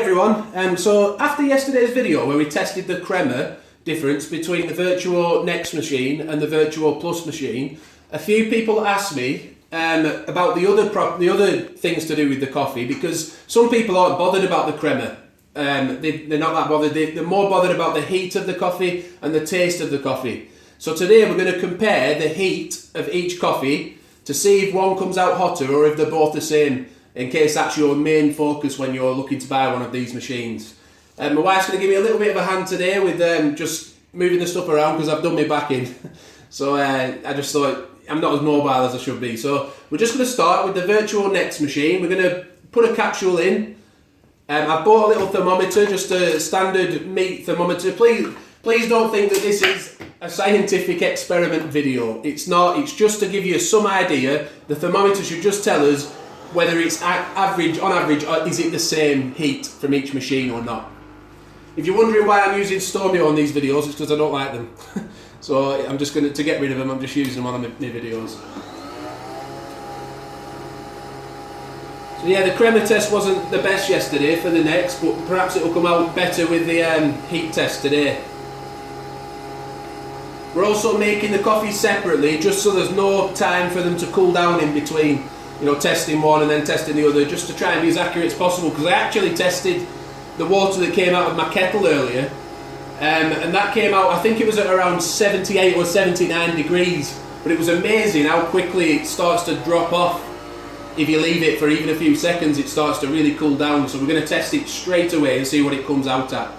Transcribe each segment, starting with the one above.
everyone, so after yesterday's video where we tested the crema difference between the Vertuo Next machine and the VertuoPlus machine, a few people asked me about the other things to do with the coffee, because some people aren't bothered about the crema. They're not that bothered, they're more bothered about the heat of the coffee and the taste of the coffee. So today we're going to compare the heat of each coffee to see if one comes out hotter or if they're both the same, in case that's your main focus when you're looking to buy one of these machines. My wife's going to give me a little bit of a hand today with just moving the stuff around because I've done my back in. So I just thought I'm not as mobile as I should be. So we're just going to start with the Vertuo Next machine. We're going to put a capsule in. I've bought a little thermometer, just a standard meat thermometer. Please don't think that this is a scientific experiment video. It's not, it's just to give you some idea. The thermometer should just tell us whether it's on average, or is it the same heat from each machine or not. If you're wondering why I'm using Stormio on these videos, it's because I don't like them. So I'm just going to get rid of them, I'm just using them on my videos. So yeah, the crema test wasn't the best yesterday for the Next, but perhaps it'll come out better with the heat test today. We're also making the coffee separately, just so there's no time for them to cool down in between. You know, testing one and then testing the other, just to try and be as accurate as possible, because I actually tested the water that came out of my kettle earlier, and that came out, I think it was at around 78 or 79 degrees, but it was amazing how quickly it starts to drop off. If you leave it for even a few seconds, it starts to really cool down, so we're going to test it straight away and see what it comes out at.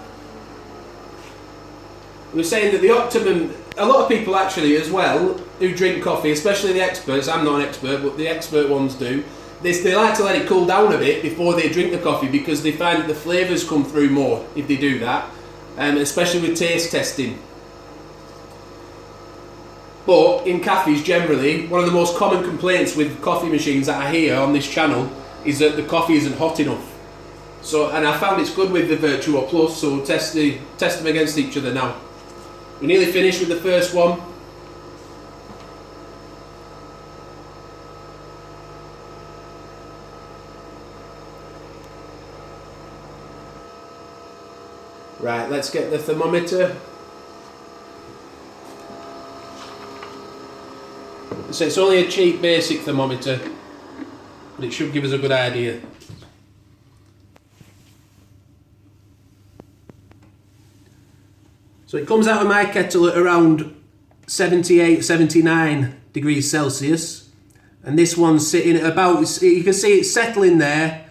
We're saying that the optimum, a lot of people actually as well who drink coffee, especially the experts, I'm not an expert but the expert ones do, they like to let it cool down a bit before they drink the coffee, because they find that the flavours come through more if they do that, especially with taste testing. But in cafes generally, one of the most common complaints with coffee machines that I hear on this channel is that the coffee isn't hot enough. So, and I found it's good with the VertuoPlus, so we'll test them against each other now. We're nearly finished with the first one. Right, let's get the thermometer. So it's only a cheap basic thermometer, but it should give us a good idea. So it comes out of my kettle at around 78, 79 degrees Celsius, and this one's sitting at about, you can see it's settling there,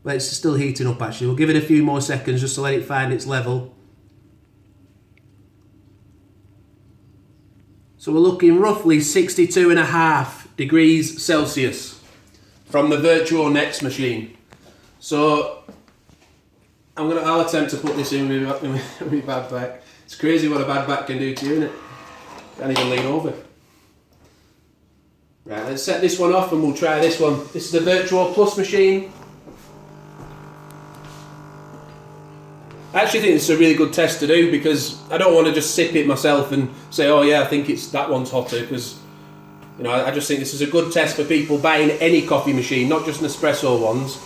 but it's still heating up actually. We'll give it a few more seconds just to let it find its level. So we're looking roughly 62.5 degrees Celsius from the Vertuo Next machine. So I'll attempt to put this in with my bad back. It's crazy what a bad back can do to you, isn't it? Can't even lean over. Right, let's set this one off and we'll try this one. This is the VertuoPlus machine. I actually think this is a really good test to do, because I don't want to just sip it myself and say, oh yeah, I think that one's hotter, because you know, I just think this is a good test for people buying any coffee machine, not just Nespresso ones,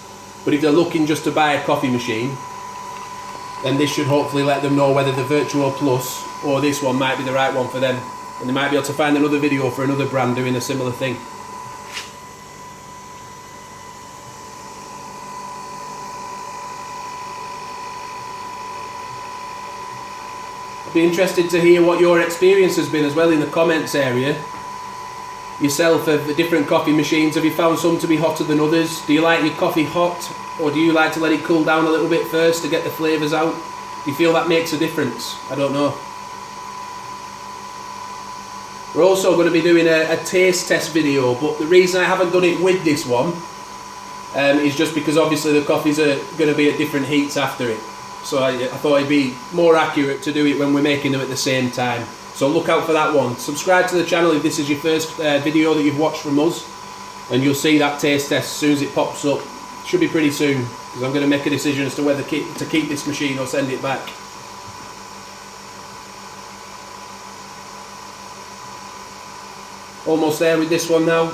but if they're looking just to buy a coffee machine, then this should hopefully let them know whether the VertuoPlus or this one might be the right one for them, and they might be able to find another video for another brand doing a similar thing. I'd be interested to hear what your experience has been as well in the comments area. Yourself of the different coffee machines, have you found some to be hotter than others? Do you like your coffee hot, or do you like to let it cool down a little bit first to get the flavours out? Do you feel that makes a difference? I don't know. We're also going to be doing a taste test video, but the reason I haven't done it with this one is just because obviously the coffees are going to be at different heats after it. So I thought it'd be more accurate to do it when we're making them at the same time. So look out for that one. Subscribe to the channel if this is your first video that you've watched from us, and you'll see that taste test as soon as it pops up. Should be pretty soon, because I'm going to make a decision as to whether to keep this machine or send it back. Almost there with this one now.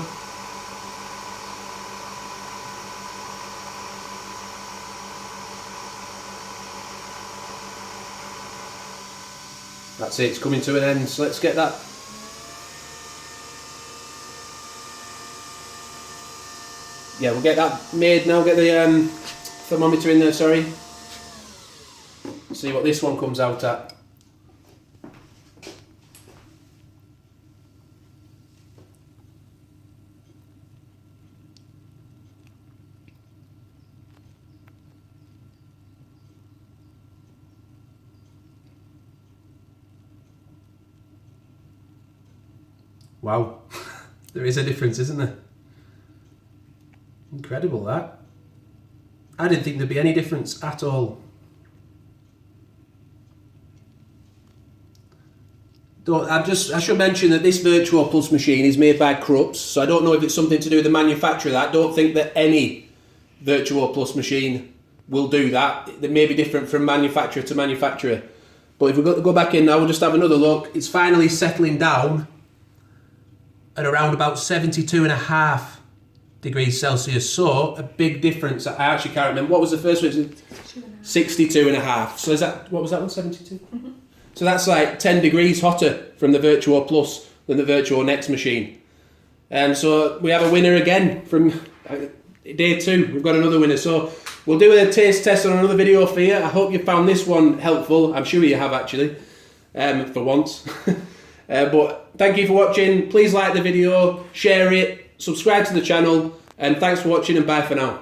That's it, it's coming to an end, so let's get that. Yeah, we'll get that made now, get the thermometer in there, sorry. See what this one comes out at. Wow, there is a difference, isn't there? Incredible that. I didn't think there'd be any difference at all. I should mention that this VertuoPlus machine is made by Krups, so I don't know if it's something to do with the manufacturer of that. I don't think that any VertuoPlus machine will do that. They may be different from manufacturer to manufacturer. But if we go back in now, we'll just have another look. It's finally settling down at around about 72.5 degrees Celsius. So a big difference. I actually can't remember. What was the first one? 62.5. So is that, what was that one, 72? Mm-hmm. So that's like 10 degrees hotter from the VertuoPlus than the Vertuo Next machine. And so we have a winner again from day 2. We've got another winner. So we'll do a taste test on another video for you. I hope you found this one helpful. I'm sure you have actually, for once. But thank you for watching. Please like the video, share it, subscribe to the channel, and thanks for watching and bye for now.